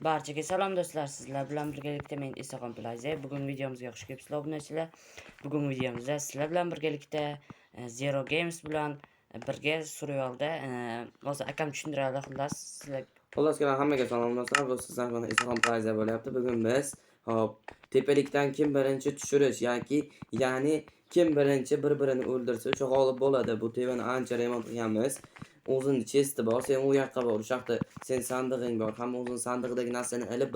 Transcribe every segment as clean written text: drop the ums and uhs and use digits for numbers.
Barchaga salom do'stlar, sizlar bilan birgalikda men Isaxon Plaza. Bugun videomizga xush kelibsizlar obunachilar. Bugun videomizda sizlar bilan birgalikda Zero Games bilan birga survivalda hozir akam tushuntiradi xullas sizlar. Xullas hammaga salom do'stlar. Bu sizlar bilan Isaxon Plaza bo'lyapti. Bugun biz hop tepalikdan kim birinchi tushirish ya'ni kim birinchi bir-birini o'ldirsa o'sha g'olib bo'ladi. Bu tevani ancha remont qilganmiz. O'zini chesti bor, sen u yoqqa bor. O'sha yoqda sen sandig'ing bor. Hamma o'zining sandig'idagi narsani ilib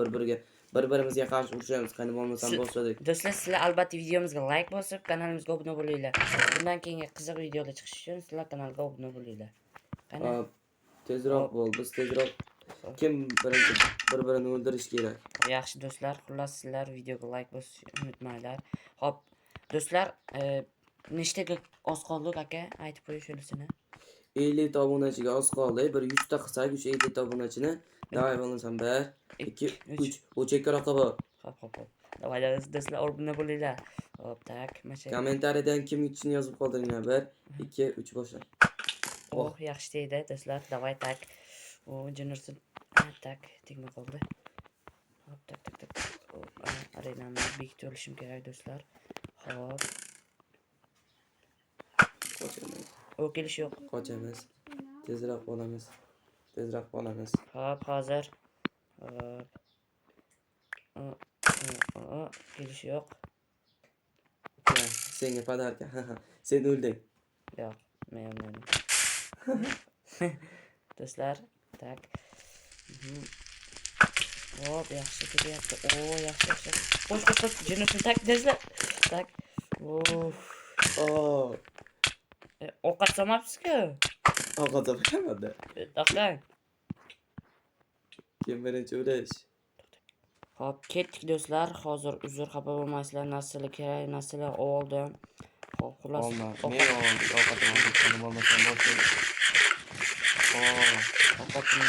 bir-birimizga qarshi urushamiz. Qani bo'lmasam boshladik. Do'stlar, sizlar albatta videomizga like bosib, kanalimizga obuna bo'linglar. Bundan keyingi qiziq videolar chiqishi uchun sizlar kanalga obuna bo'linglar. Qani tezroq bo'l, biz tezroq kim birinchi bir-birini o'ldirish kerak. Yaxshi do'stlar, xullas sizlar videoga like bosishni unutmanglar. Hop, do'stlar, nechtaga oz qoldik aka? Aytib qo'yish shunisini. 50 obunachiga oz qoldi. Bir 100 ta qilsak, 50 obunachini, davay bo'lmasam 1, 2, 3. O chekkaroqqa bor. Hop. Davay do'stlar, obuna bo'linglar. Hop, tak, macha. Kommentariyadan kim yutishini yozib qoldiringlar. 1, 2, 3 boshla. Oh, yaxshi deydi do'stlar. Davay tak. O jinursin. Tak, tegma qoldi. Hop, tak. Arenani bekitib olishim kerak do'stlar. Hop. Qochamiz. O kelish yo'q. Qochamiz. Tezroq bo'lamiz. Hop, hozir. Hop. Kelish yo'q. Senga podarka. Sen o'lding. Yo'q, men olmadim. Do'stlar, tak. Hop, yaxshi ketyapti. O, yaxshi. Qo'sh. Jinursin tak do'stlar. Tak. Oh. Ovqat solmabsiz-ku. Ovqat solmadi. To'xtang. Kim birinchi o'lish? Hop, ketdik do'stlar. Hozir uzr xafa bo'lmaysizlar. Narsalar kerak, narsalar oldim. Hop, xullas. Men ovqatimni bo'lmasam boshlaydi. Ovqatimni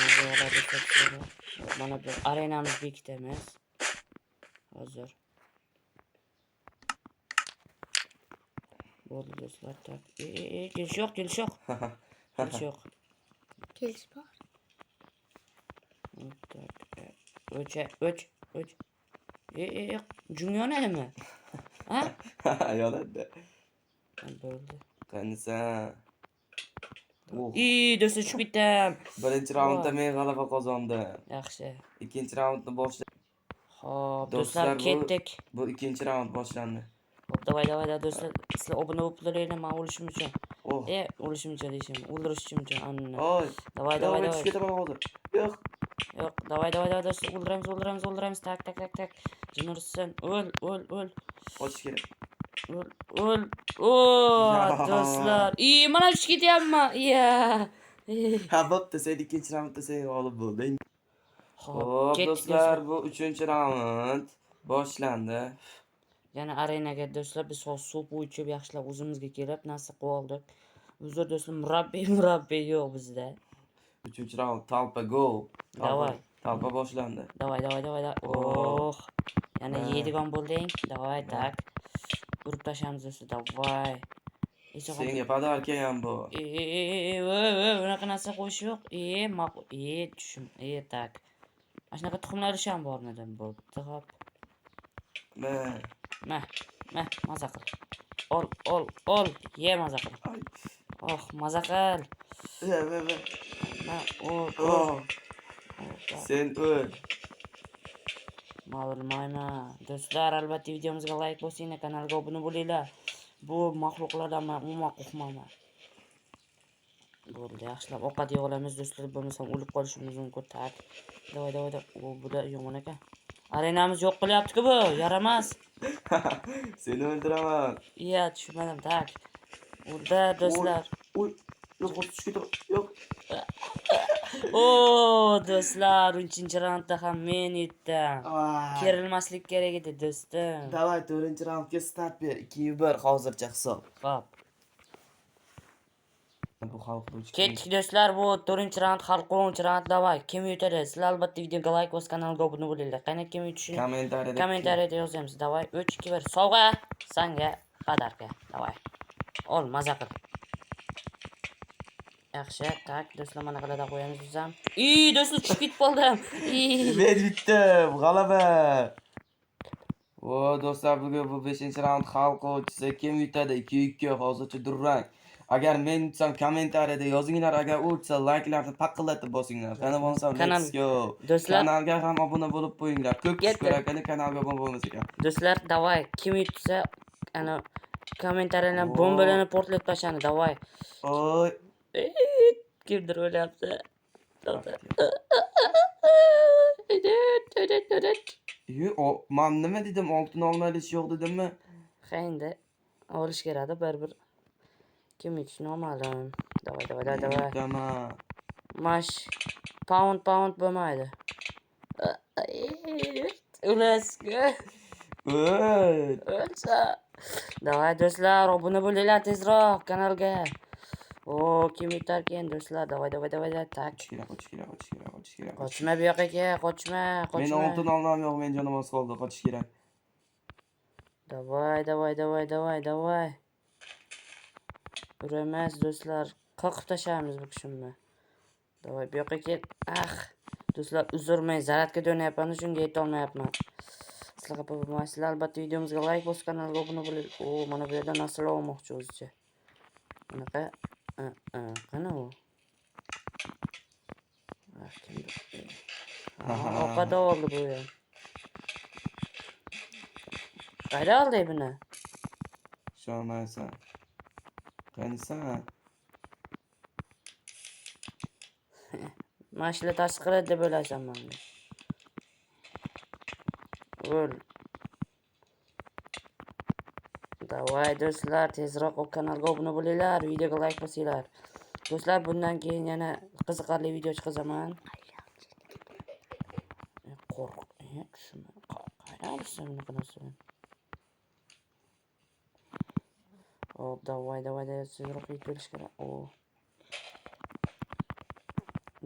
mana bu arenamiz bekitamiz. Hozir. Bo'ldi do'stlar, tak. Kelish yo'q. Kelish yo'q. Kelish bor. Tak. O'ch. Jung yonadimi? Ha? Yonadi. Bo'ldi. Qanisa. Do'stlar, tushib ketdim. Birinchi raundda men g'alaba qozondim. Yaxshi. Ikkinchi raundni boshla. Hop, do'stlar, ketdik. Bu ikkinchi raund boshlandi. Hop, davay do'stlar. Sizlar obuna bo'lib turinglar, men o'lishim uchun. Oh. O'lishim uchun deyishim, o'ldirishim uchun. Anna. Oy. Davay. Tushib ketaman hozir. Yo'q. Davay do'stlar, o'ldiramiz. Tak. Jinursin, o'l. Qochish kerak. O'l. Do'stlar. Mana tushib ketyapman. Ha, bo'pti, sen ikkinchi raundda sen g'olib bo'lding. Hop, do'stlar, bu 3-raund boshlandi. Yana arenaga do'stlar biz suv o'chib yaxshilab o'zimizga kelib narsa qilib oldik. Uzr do'stlar, murabbiy yo'q bizda. 3-raund talpa go. Davay. Talpa boshlandi. Davay. Oh. Yana yeydigan bo'lding. Davay, tak. Urib tashlaymiz do'stlar. Davay. Senga podarka ham bor. Unaqa narsa qo'yish yo'q. Ma'qul. Tushim. Tak. Mana shunaqa tuxumlar ham bormidim. Bo'pti, hop. Maza qil. Ol. Ye maza qil. Oh, maza qil. Sen o'l. Bilmayman. Do'stlar, albatta videomizga like bosinglar, kanalga obuna bo'linglar. Bu mahluqlardan men umuman qo'rqmayman. Bo'ldi, yaxshilab ovqat yeb olamiz do'stlar, bo'lmasam o'lib qolishimiz mumkin. Tak. Davay. Bu da yomon ekan. Arenamiz yo'q qilyapti-ku bu, yaramas. Seni o'ldiraman. Tushunmadim, tak. Unda do'stlar. Yo'q, tushib ketaman. Yo'q. Do'stlar, 3-raundda ham men yutdim. Kerilmaslik kerak edi do'stim. Davay, 4-raundga start ber. 2-1 hozircha hisob. Hop. Bu xalq Ketdik do'stlar, bu 4-raund hal qiluvchi raund. Davay, kim yutadi? Sizlar albatta videoga like bosib, kanalga obuna bo'linglar. Qani kim yutishini kommentariyada yozamiz. Davay, 3-2-1 sovg'a senga podarka. Davay. Ol, maza qil. Yaxshi, tak, do'stlar mana qilada qo'yamiz biz ham. Do'stlar tushib ketib qoldim. Men yutdim, g'alaba. O do'stlar, bugun bu 5-raund hal qiluvchisi kim yutadi? 2-2 hozircha durang. Agar men yutsam kommentariyada yozinglar, agar u yutsa like'larni paqillatib bosinglar. Qani bo'lsam, let's go. Do'stlar, Kanalga ham obuna bo'lib qo'yinglar. Ko'p kishi ko'rakani kanalga obuna bo'lmasa ekan. do'stlar, davay, kim yutsa, ana kommentariyadan bombalarni portlatib tashlani, davay. Oy. Kimdir o'lyapti. Men nima dedim? Oltin olmaylish yo'q dedimmi? Ha endi olish kerakda baribir. Kim yutishi noma'lum. Davay. Tamam. Mash pound bo'lmaydi. Ulaska. O'lsa. Davay do'stlar, obuna bo'linglar tezroq kanalga. Kim yutarkan do'stlar? Davay. Tak. Qochish kerak. Qochma bu yoqqa, qochma. Men oltin olmam yo'q, men jonim oz qoldi, qochish kerak. Davay. Uramas do'stlar. Qoqib tashlaymiz bu kishimni. Davay bu yoqqa kel. Do'stlar, uzr, men zaradga dönayapman, shunga yeta olmayapman. Sizlarga bo'lmasizlar, albatta videomizga like bosib, kanalga obuna bo'ling. Mana bu yerda narsalar olmoqchi o'zicha. Bunaqa. Qani u? Ovqat oldi bu ham. Qayda oldi buni? Ishonmaysan. Qanisan? Mashla tasqiladi deb o'ylaysan menga. O'l. Davay do'stlar, tezroq kanalga obuna bo'linglar, videoga like bosinglar. Do'stlar, bundan keyin yana qiziqarli video chiqazaman. Qayda bunaqa narsa? Davay, tezroq yetilish kerak.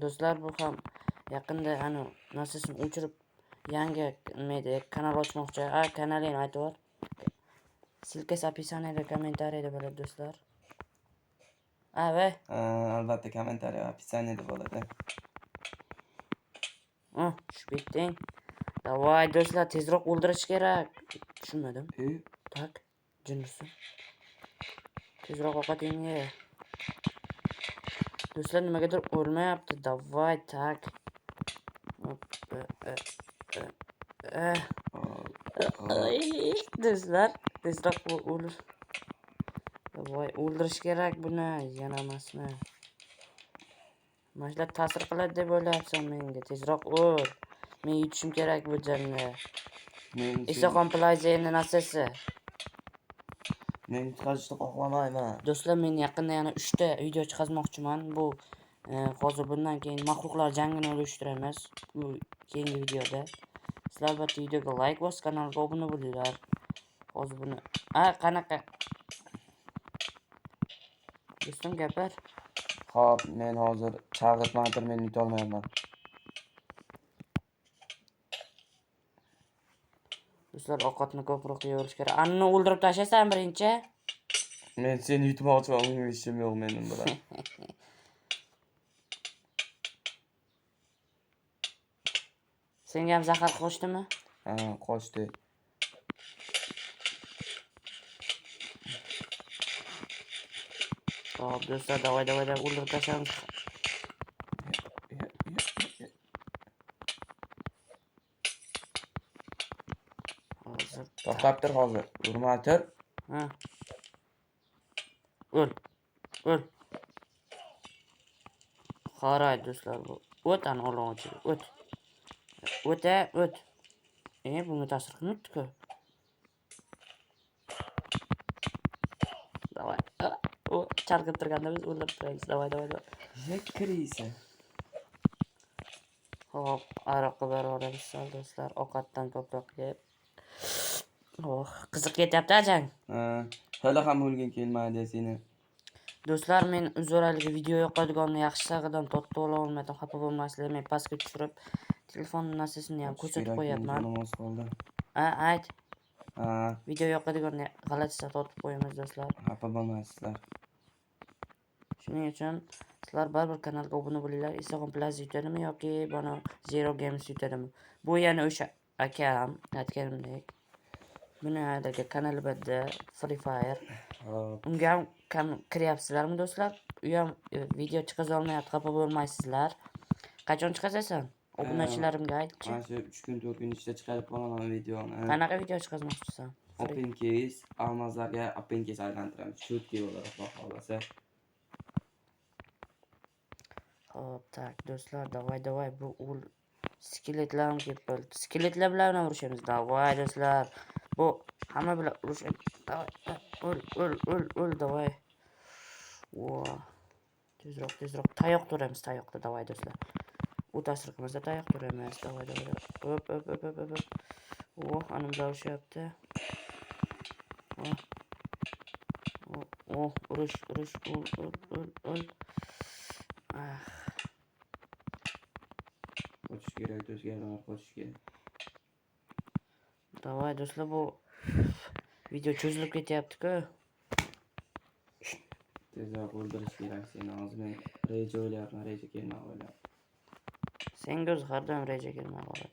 Do'stlar, bu ham yaqinda narsasini o'chirib yangi kanal ochmoqchi. Kanalini aytib bor. Ссылкасы описанияda, kommentariyada bo'ladi do'stlar. Albatta kommentariy описанияda bo'ladi. Tushib ketding. Davay do'stlar, tezroq o'ldirish kerak. Tushunmadim. Tak, jinnisin. Tezroq ovqatingni ye. Do'stlar, nimagadir o'lmayapti. Davay, tak. Do'stlar, tezroq o'lir. Davay, o'ldirish kerak buni, yana emasmi? Mashlar ta'sir qiladi deb o'ylayapsan menga. Tezroq o'l. Men yutishim kerak bu jangni. Isaxon Playzerning narsasi. Men yutqazishni xohlamayman. Do'stlar, men yaqinda yana 3 ta video chiqarmoqchiman. Bu hozir bundan keyin maxluqlar jangini uyushtiramiz. Bu keyingi videoda. Sizlar albatta videoga like bosib, kanalga obuna bo'linglar. Hozir buni qanaqa? Do'stim gapir. Xo'p, men hozir chalg'itman, men yuta olmayapman. Do'stlar, ovqatni ko'proq yeyorish kerak. Anni o'ldirib tashlaysan birinchi. Men seni yutmoqchiman, uning ishim yo'q mening bilan. Senga ham zahar qo'shdimi? Qochdi. Xo'p, do'stlar, davay o'ldirib tashlaymiz. To'xtab tur hozir. Urma tur. O'l. Qaray do'stlar, bu. O't olongchi. O't. Bunga ta'sir qilmaydi-ku. Davay. Chalqib turganda biz o'ldirib turamiz. Davay. Kiriysan. Xo'p, aroqqa boramiz do'stlar. Ovqatdan ko'proq yeb. Qiziq ketyapti jang. Hali ham o'lgin kelmaydi seni. Do'stlar, men uzraligi video yoqadiganini yaxshi sag'idan totib ola olmadim. Xafa bo'lmaysizlar, men pastga tushirib telefon narsasini ham ko'rsatib qo'yapman. Ayt. Video yoqadiganini g'alati totib qo'yamiz do'stlar. Xafa bo'lmaysizlar. Shuning uchun Sizlar baribir kanalga obuna bo'linglar. Instagram Plus yutadimi yoki bana Zero Games yutadimi? Bu yana o'sha akam aytganimdek. Bunadagi kanali bada Free Fire. Hop. Unga ham kiryapsizlarmi do'stlar? U ham video chiqaza olmayapti, xafa bo'lmaysizlar. Qachon chiqazasan? Obunachilarimga aytchi. Mana shu 3 kun 4 kun ichida chiqarib qolaman videoni. Qanaqa video chiqazmoqchisan? Open case, almazlarga open case aylantiramiz. Chutki bo'ladi, xudo xolasa. Hop, tak do'stlar, davay bu ul skeletlarni kelib qoldi. Skeletlar bilan ham urushamiz. Davay do'stlar. Bu hamma bilan urushamiz. Davay. Ul, davay. Wow. Tezroq. Tayoq turamiz, tayoqda davay do'stlar. U tasirqimizda tayoq turamiz. Davay. Hop. Oh, anamlar urushyapti. Oh, urush. Ul. Qochish kerak, do'stlar, qochish kerak. Davay do'stlar, bu video cho'zilib ketyapti-ku. Tezroq o'ldirish kerak seni. Hozir men reja o'ylayapman, reja kelmay qo'yadi. Senga o'zi har doim reja kelmay qoladi.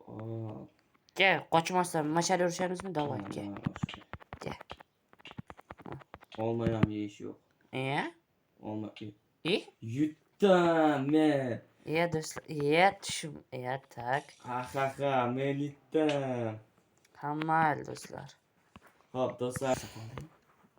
Hop. Ke, qochmasdan mashale urishamizmi? Davay, ke. Ke. Olma ham yeyish yo'q. Olma. Yutdim men. Do'stlar, tushim. Tak. Ha, men yutdim. Hammal do'stlar. Hop, do'stlar.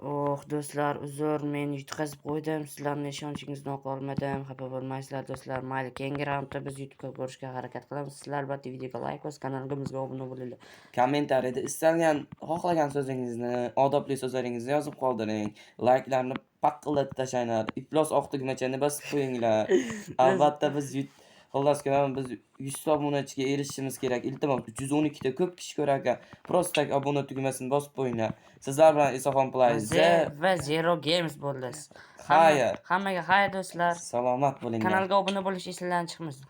Oh, do'stlar, uzr, men yutqazib qo'ydim. Sizlarning ishonchingizni oqa olmadim. Xafa bo'lmaysizlar do'stlar. Mayli, keyingi raundda biz YouTube'ga ko'rishga harakat qilamiz. Sizlar albatta videoga like bosib, kanalimizga obuna bo'linglar. Kommentariyada istalgan, xohlagan so'zingizni, odobli so'zlaringizni yozib qoldiring. Like'larni paqillatib tashlanglar. Iflos oq tugmachani bosib qo'yinglar. Albatta biz xullas biz 100 obunachiga erishishimiz kerak. Iltimos 312 ta ko'p kishi ko'rar ekan. Prosta obuna tugmasini bosib qo'yinglar. Sizlar bilan Isaxon Plays va Zero Games bo'ldi. Hammaga xayr do'stlar. Salomat bo'ling. Kanalga obuna bo'lish esingizdan chiqmasin.